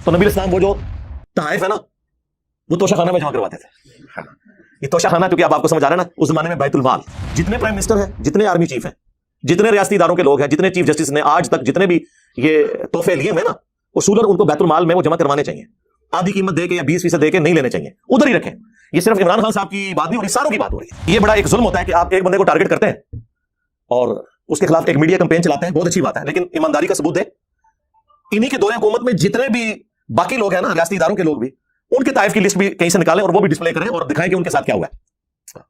تو نبی اسلام وہ جو تحائف ہے نا وہ توشہ خانہ میں جمع کرواتے تھے. یہ توشہ خانہ کیونکہ آپ کو سمجھ آ رہا ہے نا, اس زمانے میں بیت المال, جتنے پرائم منسٹر ہیں, جتنے آرمی چیف ہیں, جتنے ریاستی اداروں کے لوگ ہیں, جتنے چیف جسٹس نے آج تک جتنے بھی یہ تحفے لیے ہیں نا, اصولاً ان کو بیت المال میں وہ جمع کروانے چاہیے. آدھی قیمت دے کے یا 20% دے کے نہیں لینے چاہیے, ادھر ہی رکھیں. یہ صرف عمران خان صاحب کی بات نہیں ہو رہی, ساروں کی بات ہو رہی ہے. یہ بڑا ایک ظلم ہوتا ہے کہ آپ ایک بندے کو ٹارگٹ کرتے ہیں اور اس کے خلاف ایک میڈیا کمپین چلاتے ہیں, بہت اچھی بات ہے, لیکن ایمانداری کا ثبوت دیں. انہی کے دور حکومت میں جتنے بھی باقی لوگ ہیں نا, ریاستی اداروں کے لوگ بھی, ان کے طائف کی لسٹ بھی کہیں سے نکالیں اور وہ بھی ڈسپلے کریں اور دکھائیں کہ ان کے ساتھ کیا ہوا ہے.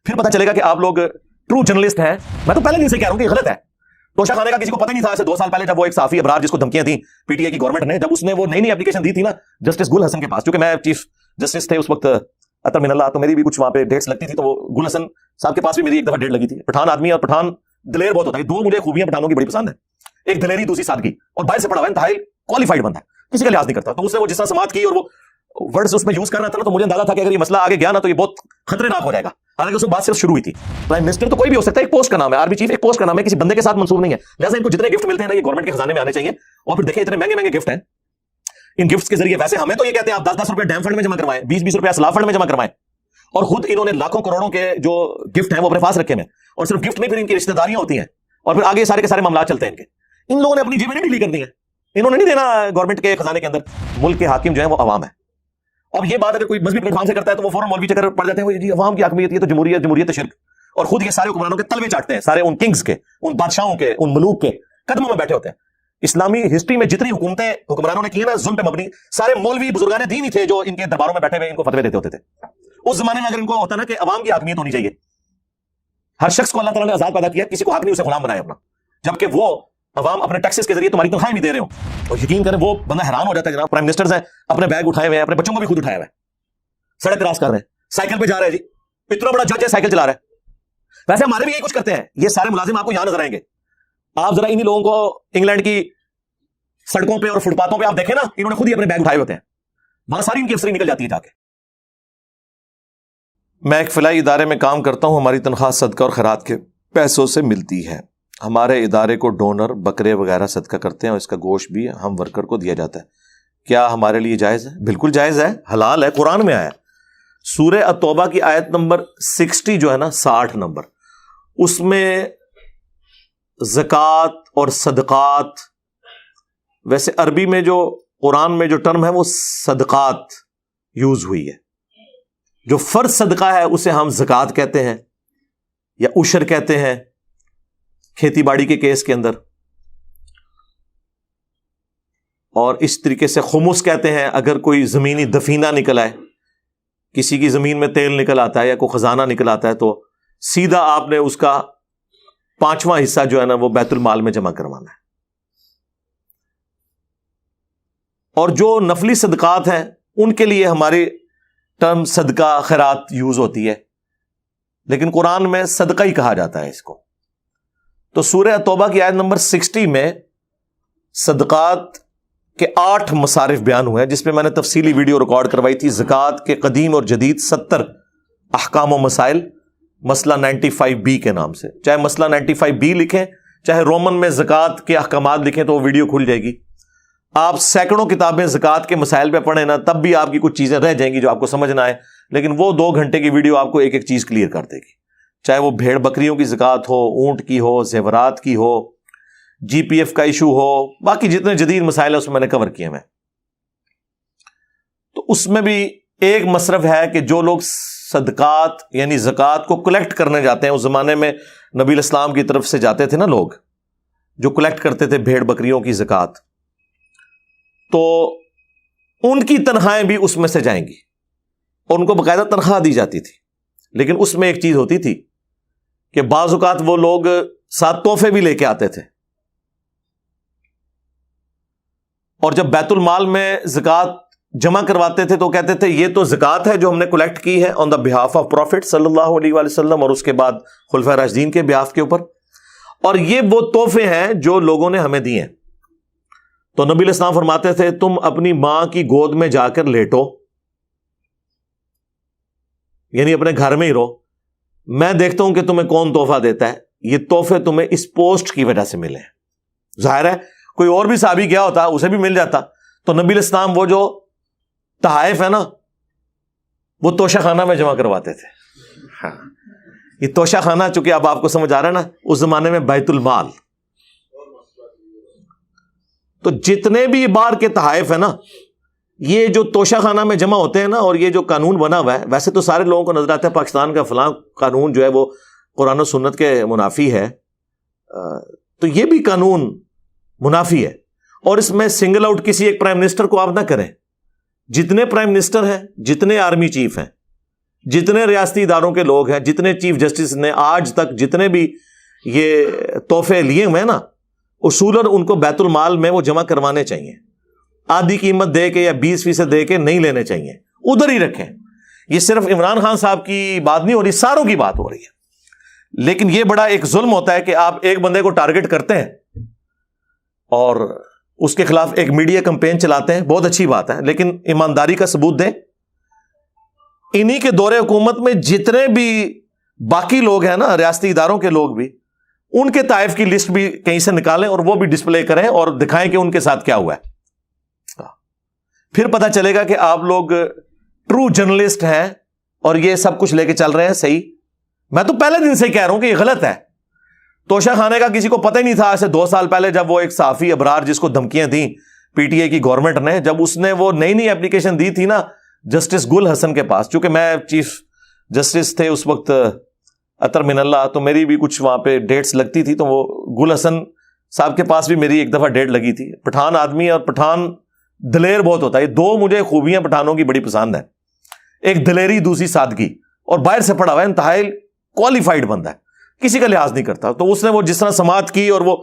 پھر پتہ چلے گا کہ آپ لوگ ٹرو جرنلسٹ ہیں. میں تو پہلے دن سے کہہ رہا ہوں کہ یہ غلط ہے. توشہ خانے کا کسی کو پتہ نہیں تھا. ایسے 2 سال پہلے جب وہ ایک صحافی ابرار جس کو دھمکیاں تھیں پی ٹی آئی کی گورنمنٹ نے, جب اس نے وہ نئی اپلیکیشن دی تھی نا جسٹس گل حسن کے پاس, کیونکہ میں چیف جسٹس تھے اس وقت اطہر من اللہ, تو میری بھی کچھ وہاں پہ ڈیٹس لگتی تھی, تو وہ گل حسن صاحب کے پاس بھی میری ایک دفعہ ڈیٹ لگی تھی. پٹھان آدمی اور پٹھان دلیر بہت ہوتا ہے. 2 مجھے خوبیاں پٹھانوں کی بڑی پسند ہے, ایک دلیری, دوسری سادگی, اور باہر سے پڑھا ہوا ہے, انتہائی کوالیفائڈ بندہ ہے, کسی کا لحاظ نہیں کرتا. تو اس نے وہ جس طرح سماعت کی اور وہ ورڈز اس میں یوز کر رہا تھا نا, تو مجھے اندازہ تھا کہ اگر یہ مسئلہ آگے گیا نا تو یہ بہت خطرناک ہو جائے گا. حالانکہ اس میں بات صرف شروع ہوئی تھی. پرائم منسٹر تو کوئی بھی ہو سکتا ہے, ایک پوسٹ کا نام ہے, آرمی چیف ایک پوسٹ کا نام ہے, کسی بندے کے ساتھ منسوب نہیں ہے. لہٰذا ان کو جتنے گفٹ ملتے ہیں نا یہ گورنمنٹ کے خزانے میں آنے چاہیے. اور پھر دیکھیں اتنے مہنگے مہنگے گفٹ ہیں, ان گفٹس کے ذریعے ویسے ہمیں تو یہ کہتے ہیں آپ 10-10 روپے ڈیم فنڈ میں جمع کروائیں, 20-20 روپے اسلاف فنڈ میں جمع کروائیں, اور خود انہوں نے لاکھوں کروڑوں کے جو گفٹ ہیں وہ اپنے پاس رکھے ہیں. اور صرف گفٹ نہیں, پھر ان کی رشتہ داریاں ہوتی ہیں, اور پھر آگے سارے کے سارے معاملات چلتے ہیں ان کے. ان لوگوں نے اپنی جیبیں نہیں ڈھیلی کر دی ہیں, انہوں نے نہیں دینا گورنمنٹ کے خزانے کے اندر. ملک کے حاکم جو ہیں وہ عوام ہے. اور یہ بات اگر کوئی مذہبی پلیٹ فارم سے کرتا ہے تو وہ فوراً مولوی چکر پڑ جاتے ہیں, جی عوام کی حاکمیت یہ تو جمہوریت شرک, اور خود یہ سارے حکمرانوں کے تلوے چاٹتے ہیں, سارے ان کنگز کے, ان بادشاہوں کے, ان ملوک کے قدموں میں بیٹھے ہوتے ہیں. اسلامی ہسٹری میں جتنی حکومتیں حکمرانوں نے کی ہیں نا ظلم پہ مبنی, سارے مولوی بزرگان دین ہی تھے جو ان کے درباروں میں بیٹھے ہوئے ان کو فتوے دیتے ہوتے تھے. اس زمانے میں اگر ان کو ہوتا نا کہ عوام کی حاکمیت ہونی چاہیے, ہر شخص کو اللہ تعالیٰ نے آزاد پیدا کیا, کسی کو حق نہیں اسے غلام بنایا اپنا, جبکہ وہ عوام اپنے ٹیکسز کے ذریعے تمہاری تنخواہیں بھی دے رہے ہوں. اور یقین کریں وہ بندہ حیران ہو جاتا ہے. جناب پرائم منسٹرز ہیں, اپنے بیگ اٹھائے ہوئے ہیں, اپنے بچوں کو بھی خود اٹھایا ہوا ہے, سڑک کراس کر رہے ہیں, سائیکل پہ جا رہے ہیں, جی اتنا بڑا جج ہے سائیکل چلا رہا ہے. ویسے ہمارے بھی یہی کچھ کرتے ہیں. یہ سارے ملازم آپ کو یہاں نظر آئیں گے. آپ ذرا انہی لوگوں کو انگلینڈ کی سڑکوں پہ اور فٹ پاتھوں پہ آپ دیکھیں نا, انہوں نے خود ہی اپنے بیگ اٹھائے ہوتے ہیں, وہاں ساری ان کی افسری نکل جاتی ہے جا کے. میں ایک فلاحی ادارے میں کام کرتا ہوں. ہماری تنخواہ صدقہ اور خیرات کے پیسوں سے ملتی ہے. ہمارے ادارے کو ڈونر بکرے وغیرہ صدقہ کرتے ہیں, اور اس کا گوشت بھی ہم ورکر کو دیا جاتا ہے. کیا ہمارے لیے جائز ہے؟ بالکل جائز ہے, حلال ہے, قرآن میں آیا. سورہ التوبہ کی آیت نمبر 60 جو ہے نا, 60 نمبر, اس میں زکوٰۃ اور صدقات, ویسے عربی میں جو قرآن میں جو ٹرم ہے وہ صدقات یوز ہوئی ہے. جو فرض صدقہ ہے اسے ہم زکوٰۃ کہتے ہیں یا عشر کہتے ہیں کھیتی باڑی کے کیس کے اندر, اور اس طریقے سے خمس کہتے ہیں اگر کوئی زمینی دفینہ نکل آئے, کسی کی زمین میں تیل نکل آتا ہے یا کوئی خزانہ نکل آتا ہے, تو سیدھا آپ نے اس کا 5واں حصہ جو ہے نا وہ بیت المال میں جمع کروانا ہے. اور جو نفلی صدقات ہیں ان کے لیے ہماری ٹرم صدقہ خیرات یوز ہوتی ہے, لیکن قرآن میں صدقہ ہی کہا جاتا ہے اس کو. تو سورہ توبہ کی آیت نمبر 60 میں صدقات کے 8 مصارف بیان ہوئے ہیں, جس میں میں نے تفصیلی ویڈیو ریکارڈ کروائی تھی. زکوٰۃ کے قدیم اور جدید 70 احکام و مسائل, مسئلہ 95B کے نام سے. چاہے مسئلہ 95B لکھیں, چاہے رومن میں زکوٰۃ کے احکامات لکھیں, تو وہ ویڈیو کھل جائے گی. آپ سینکڑوں کتابیں زکوٰۃ کے مسائل پہ پڑھیں نا, تب بھی آپ کی کچھ چیزیں رہ جائیں گی جو آپ کو سمجھ نہ آئے, لیکن وہ 2 گھنٹے کی ویڈیو آپ کو ایک ایک چیز کلیئر کر دے گی. چاہے وہ بھیڑ بکریوں کی زکوٰۃ ہو, اونٹ کی ہو, زیورات کی ہو, جی پی ایف کا ایشو ہو, باقی جتنے جدید مسائل ہیں اس میں میں نے کور کیے ہیں. تو اس میں بھی ایک مصرف ہے کہ جو لوگ صدقات یعنی زکوٰۃ کو کلیکٹ کرنے جاتے ہیں, اس زمانے میں نبی الاسلام کی طرف سے جاتے تھے نا لوگ جو کلیکٹ کرتے تھے بھیڑ بکریوں کی زکوٰۃ, تو ان کی تنخواہیں بھی اس میں سے جائیں گی, اور ان کو باقاعدہ تنخواہ دی جاتی تھی. لیکن اس میں ایک چیز ہوتی تھی کہ بعض اوقات وہ لوگ ساتھ تحفے بھی لے کے آتے تھے, اور جب بیت المال میں زکوٰۃ جمع کرواتے تھے تو کہتے تھے یہ تو زکوٰۃ ہے جو ہم نے کلیکٹ کی ہے آن دا بہاف آف پروفٹ صلی اللہ علیہ وآلہ وسلم, اور اس کے بعد خلفائے راشدین کے بہاف کے اوپر, اور یہ وہ تحفے ہیں جو لوگوں نے ہمیں دیے ہیں. تو نبی علیہ السلام فرماتے تھے تم اپنی ماں کی گود میں جا کر لیٹو, یعنی اپنے گھر میں ہی رہو, میں دیکھتا ہوں کہ تمہیں کون تحفہ دیتا ہے. یہ تحفے تمہیں اس پوسٹ کی وجہ سے ملے ہیں. ظاہر ہے کوئی اور بھی صحابی کیا ہوتا اسے بھی مل جاتا, تو نبی علیہ السلام وہ جو تحائف ہے نا وہ توشہ خانہ میں جمع کرواتے تھے. ہاں یہ توشہ خانہ چونکہ اب آپ کو سمجھ آ رہا ہے نا, اس زمانے میں بیت المال, تو جتنے بھی بار کے تحائف ہیں نا یہ جو توشہ خانہ میں جمع ہوتے ہیں نا, اور یہ جو قانون بنا ہوا ہے, ویسے تو سارے لوگوں کو نظر آتا ہے پاکستان کا فلاں قانون جو ہے وہ قرآن و سنت کے منافی ہے, تو یہ بھی قانون منافی ہے. اور اس میں سنگل آؤٹ کسی ایک پرائم منسٹر کو آپ نہ کریں. جتنے پرائم منسٹر ہیں, جتنے آرمی چیف ہیں, جتنے ریاستی اداروں کے لوگ ہیں, جتنے چیف جسٹس نے آج تک جتنے بھی یہ تحفے لیے ہوئے ہیں نا, اصولاً ان کو بیت المال میں وہ جمع کروانے چاہیے. آدھی قیمت دے کے یا 20% دے کے نہیں لینے چاہیے, ادھر ہی رکھیں. یہ صرف عمران خان صاحب کی بات نہیں ہو رہی, ساروں کی بات ہو رہی ہے. لیکن یہ بڑا ایک ظلم ہوتا ہے کہ آپ ایک بندے کو ٹارگٹ کرتے ہیں اور اس کے خلاف ایک میڈیا کمپین چلاتے ہیں, بہت اچھی بات ہے, لیکن ایمانداری کا ثبوت دیں. انہی کے دور حکومت میں جتنے بھی باقی لوگ ہیں نا, ریاستی اداروں کے لوگ بھی, ان کے طائف کی لسٹ بھی کہیں سے نکالیں اور وہ بھی ڈسپلے کریں اور دکھائیں کہ ان کے ساتھ کیا ہوا ہے. پھر پتہ چلے گا کہ آپ لوگ ٹرو جرنلسٹ ہیں اور یہ سب کچھ لے کے چل رہے ہیں. صحیح, میں تو پہلے دن سے کہہ رہا ہوں کہ یہ غلط ہے. توشہ خانے کا کسی کو پتہ ہی نہیں تھا. ایسے 2 سال پہلے جب وہ ایک صحافی ابرار جس کو دھمکیاں دیں پی ٹی اے کی گورنمنٹ نے, جب اس نے وہ نئی اپلیکیشن دی تھی نا جسٹس گل حسن کے پاس, چونکہ میں چیف جسٹس تھے اس وقت اطہر من اللہ, تو میری بھی کچھ وہاں پہ ڈیٹس لگتی تھی, تو وہ گل حسن صاحب کے پاس بھی میری ایک دفعہ ڈیٹ لگی تھی. پٹھان آدمی اور پٹھان دلیر بہت ہوتا ہے. یہ 2 مجھے خوبیاں پٹھانوں کی بڑی پسند ہیں, ایک دلیری, دوسری سادگی, اور باہر سے پڑھا ہوا ہے, انتہائی کوالیفائڈ بندہ ہے, کسی کا لحاظ نہیں کرتا. تو اس نے وہ جس طرح سماعت کی اور وہ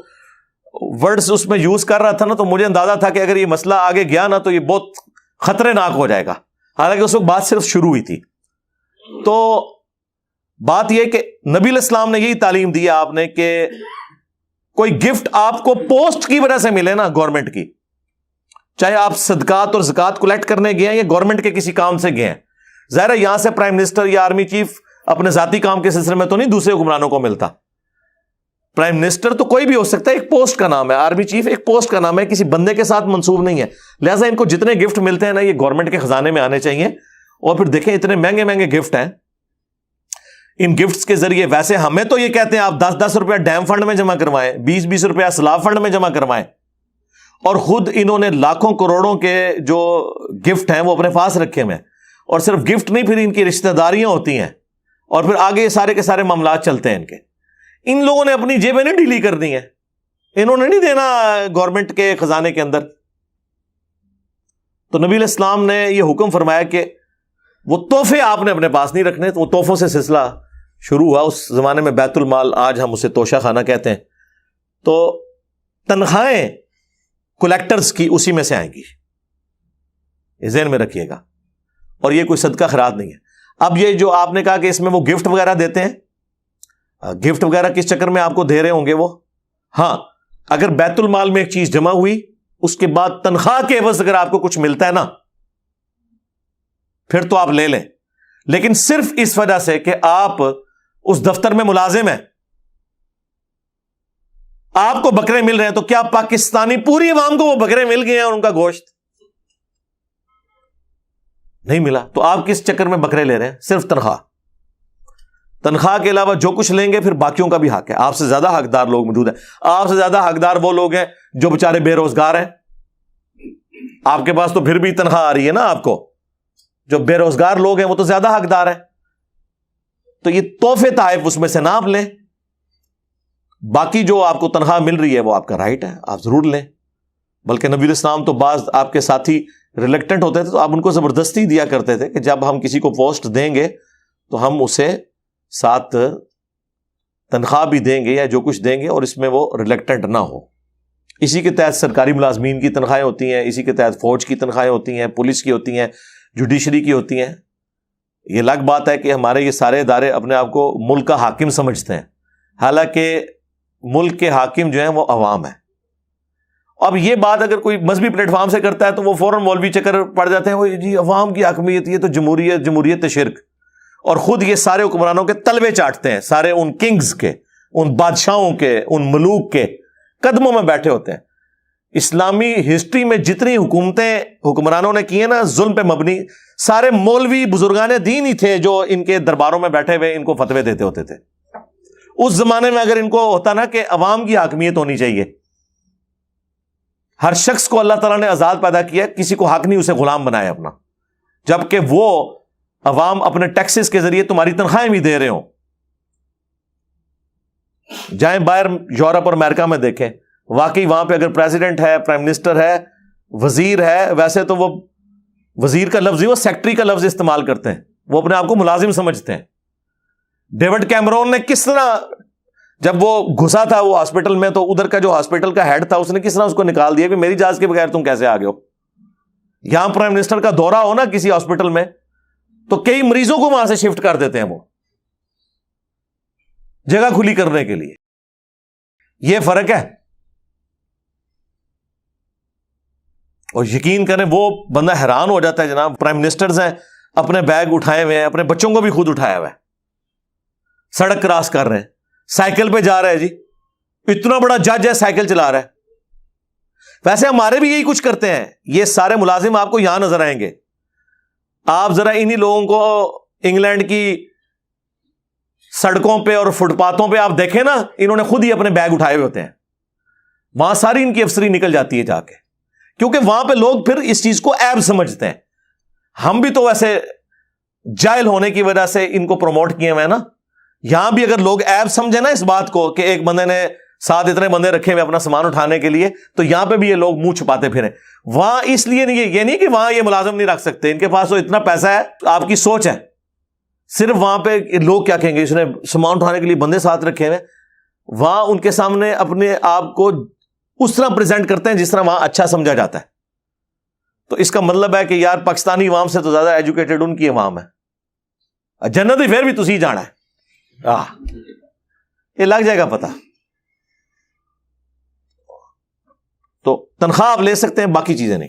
ورڈز اس میں یوز کر رہا تھا نا, تو مجھے اندازہ تھا کہ اگر یہ مسئلہ آگے گیا نا تو یہ بہت خطرناک ہو جائے گا. حالانکہ اس وقت بات صرف شروع ہوئی تھی. تو بات یہ کہ نبی علیہ السلام نے یہی تعلیم دی ہے آپ نے کہ کوئی گفٹ آپ کو پوسٹ کی وجہ سے ملے نا گورنمنٹ کی, چاہے آپ صدقات اور زکات کلیکٹ کرنے گئے ہیں یا گورنمنٹ کے کسی کام سے گئے ہیں. ظاہر ہے یہاں سے پرائم منسٹر یا آرمی چیف اپنے ذاتی کام کے سلسلے میں تو نہیں دوسرے حکمرانوں کو ملتا. پرائم منسٹر تو کوئی بھی ہو سکتا ہے, ایک پوسٹ کا نام ہے. آرمی چیف ایک پوسٹ کا نام ہے, کسی بندے کے ساتھ منسوب نہیں ہے. لہٰذا ان کو جتنے گفٹ ملتے ہیں نا یہ گورنمنٹ کے خزانے میں آنے چاہیے. اور پھر دیکھیں اتنے مہنگے مہنگے گفٹ ہیں, ان گفٹس کے ذریعے ویسے ہمیں تو یہ کہتے ہیں آپ 10-10 روپیہ ڈیم فنڈ میں جمع کروائیں, 20-20 روپیہ سلاف فنڈ میں جمع کروائیں, اور خود انہوں نے لاکھوں کروڑوں کے جو گفٹ ہیں وہ اپنے پاس رکھے ہوئے ہیں. اور صرف گفٹ نہیں, پھر ان کی رشتہ داریاں ہوتی ہیں, اور پھر آگے سارے کے سارے معاملات چلتے ہیں ان کے. ان لوگوں نے اپنی جیبیں نہیں ڈھیلی کر دی ہیں, انہوں نے نہیں دینا گورنمنٹ کے خزانے کے اندر. تو نبی علیہ السلام نے یہ حکم فرمایا کہ وہ تحفے آپ نے اپنے پاس نہیں رکھنے. تو وہ تحفوں سے سلسلہ شروع ہوا. اس زمانے میں بیت المال, آج ہم اسے توشہ خانہ کہتے ہیں. تو تنخواہیں کلیکٹرز کی اسی میں سے آئیں گی, یہ ذہن میں رکھیے گا. اور یہ کوئی صدقہ خیرات نہیں ہے. اب یہ جو آپ نے کہا کہ اس میں وہ گفٹ وغیرہ دیتے ہیں, گفٹ وغیرہ کس چکر میں آپ کو دے رہے ہوں گے وہ, ہاں اگر بیت المال میں ایک چیز جمع ہوئی, اس کے بعد تنخواہ کے عوض اگر آپ کو کچھ ملتا ہے نا پھر تو آپ لے لیں. لیکن صرف اس وجہ سے کہ آپ اس دفتر میں ملازم ہیں, آپ کو بکرے مل رہے ہیں, تو کیا پاکستانی پوری عوام کو وہ بکرے مل گئے ہیں اور ان کا گوشت نہیں ملا؟ تو آپ کس چکر میں بکرے لے رہے ہیں؟ صرف تنخواہ. تنخواہ کے علاوہ جو کچھ لیں گے پھر باقیوں کا بھی حق ہے. آپ سے زیادہ حقدار لوگ موجود ہیں. آپ سے زیادہ حقدار وہ لوگ ہیں جو بیچارے بے روزگار ہیں. آپ کے پاس تو پھر بھی تنخواہ آ رہی ہے نا آپ کو. جو بے روزگار لوگ ہیں وہ تو زیادہ حقدار ہیں. تو یہ تحفے تحائف اس میں سے نہ آپ لیں. باقی جو آپ کو تنخواہ مل رہی ہے وہ آپ کا رائٹ ہے, آپ ضرور لیں. بلکہ نبی علیہ السلام تو بعض آپ کے ساتھی ریلیکٹنٹ ہوتے تھے تو آپ ان کو زبردستی دیا کرتے تھے کہ جب ہم کسی کو پوسٹ دیں گے تو ہم اسے ساتھ تنخواہ بھی دیں گے یا جو کچھ دیں گے, اور اس میں وہ ریلیکٹنٹ نہ ہو. اسی کے تحت سرکاری ملازمین کی تنخواہیں ہوتی ہیں, اسی کے تحت فوج کی تنخواہیں ہوتی ہیں, پولیس کی ہوتی ہیں, جوڈیشری کی ہوتی ہیں. یہ الگ بات ہے کہ ہمارے یہ سارے ادارے اپنے آپ کو ملک کا حاکم سمجھتے ہیں, حالانکہ ملک کے حاکم جو ہیں وہ عوام ہیں. اب یہ بات اگر کوئی مذہبی پلیٹ فارم سے کرتا ہے تو وہ فوراً مولوی چکر پڑ جاتے ہیں, وہ جی عوام کی حاکمیت, یہ تو جمہوریت شرک. اور خود یہ سارے حکمرانوں کے تلوے چاٹتے ہیں, سارے ان کنگز کے, ان بادشاہوں کے, ان ملوک کے قدموں میں بیٹھے ہوتے ہیں. اسلامی ہسٹری میں جتنی حکومتیں حکمرانوں نے کی ہیں نا ظلم پہ مبنی، سارے مولوی بزرگان دین ہی تھے جو ان کے درباروں میں بیٹھے ہوئے ان کو فتوے دیتے ہوتے تھے۔ اس زمانے میں اگر ان کو ہوتا نا کہ عوام کی حاکمیت ہونی چاہیے، ہر شخص کو اللہ تعالیٰ نے آزاد پیدا کیا، کسی کو حق نہیں اسے غلام بنایا اپنا، جبکہ وہ عوام اپنے ٹیکسز کے ذریعے تمہاری تنخواہیں بھی دے رہے ہوں۔ جائیں باہر یورپ اور امریکہ میں دیکھیں، واقعی وہاں پہ اگر پریزیڈنٹ ہے، پرائم منسٹر ہے، وزیر ہے، ویسے تو وہ وزیر کا لفظ ہی وہ سیکٹری کا لفظ استعمال کرتے ہیں، وہ اپنے آپ کو ملازم سمجھتے ہیں۔ ڈیوڈ کیمرون نے کس طرح، جب وہ گھسا تھا وہ ہاسپٹل میں، تو ادھر کا جو ہاسپٹل کا ہیڈ تھا اس نے کس طرح اس کو نکال دیا کہ میری اجازت کے بغیر تم کیسے آ گئے ہو۔ یہاں پرائم منسٹر کا دورہ ہو نا کسی ہاسپٹل میں تو کئی مریضوں کو وہاں سے شفٹ کر دیتے ہیں وہ جگہ کھلی کرنے کے لیے۔ یہ فرق ہے۔ اور یقین کریں وہ بندہ حیران ہو جاتا ہے جناب، پرائم منسٹرز ہیں، اپنے بیگ اٹھائے ہوئے ہیں، اپنے بچوں کو بھی خود اٹھایا ہوا ہے، سڑک کراس کر رہے ہیں، سائیکل پہ جا رہا ہے جی، اتنا بڑا جج ہے سائیکل چلا رہا ہے۔ ویسے ہمارے بھی یہی کچھ کرتے ہیں، یہ سارے ملازم آپ کو یہاں نظر آئیں گے۔ آپ ذرا انہی لوگوں کو انگلینڈ کی سڑکوں پہ اور فٹ پاتھوں پہ آپ دیکھیں نا، انہوں نے خود ہی اپنے بیگ اٹھائے ہوئے ہوتے ہیں، وہاں ساری ان کی افسری نکل جاتی ہے جا کے، کیونکہ وہاں پہ لوگ پھر اس چیز کو عیب سمجھتے ہیں۔ ہم بھی تو ویسے جاہل ہونے کی وجہ سے ان کو پروموٹ کیے ہوئے ہیں نا۔ یہاں بھی اگر لوگ عیب سمجھے نا اس بات کو کہ ایک بندے نے ساتھ اتنے بندے رکھے ہوئے اپنا سامان اٹھانے کے لیے، تو یہاں پہ بھی یہ لوگ منہ چھپاتے پھریں۔ وہاں اس لیے نہیں، یہ نہیں کہ وہاں یہ ملازم نہیں رکھ سکتے، ان کے پاس تو اتنا پیسہ ہے، آپ کی سوچ ہے۔ صرف وہاں پہ لوگ کیا کہیں گے، اس نے سامان اٹھانے کے لیے بندے ساتھ رکھے ہوئے، وہاں ان کے سامنے اپنے آپ کو اس طرح پریزنٹ کرتے ہیں جس طرح وہاں اچھا سمجھا جاتا ہے۔ تو اس کا مطلب ہے کہ یار پاکستانی عوام سے تو زیادہ ایجوکیٹڈ ان کی عوام ہے، جنت ہی پھر بھی تسی جانا ہے، یہ لگ جائے گا پتہ۔ تو تنخواہ آپ لے سکتے ہیں، باقی چیزیں نہیں۔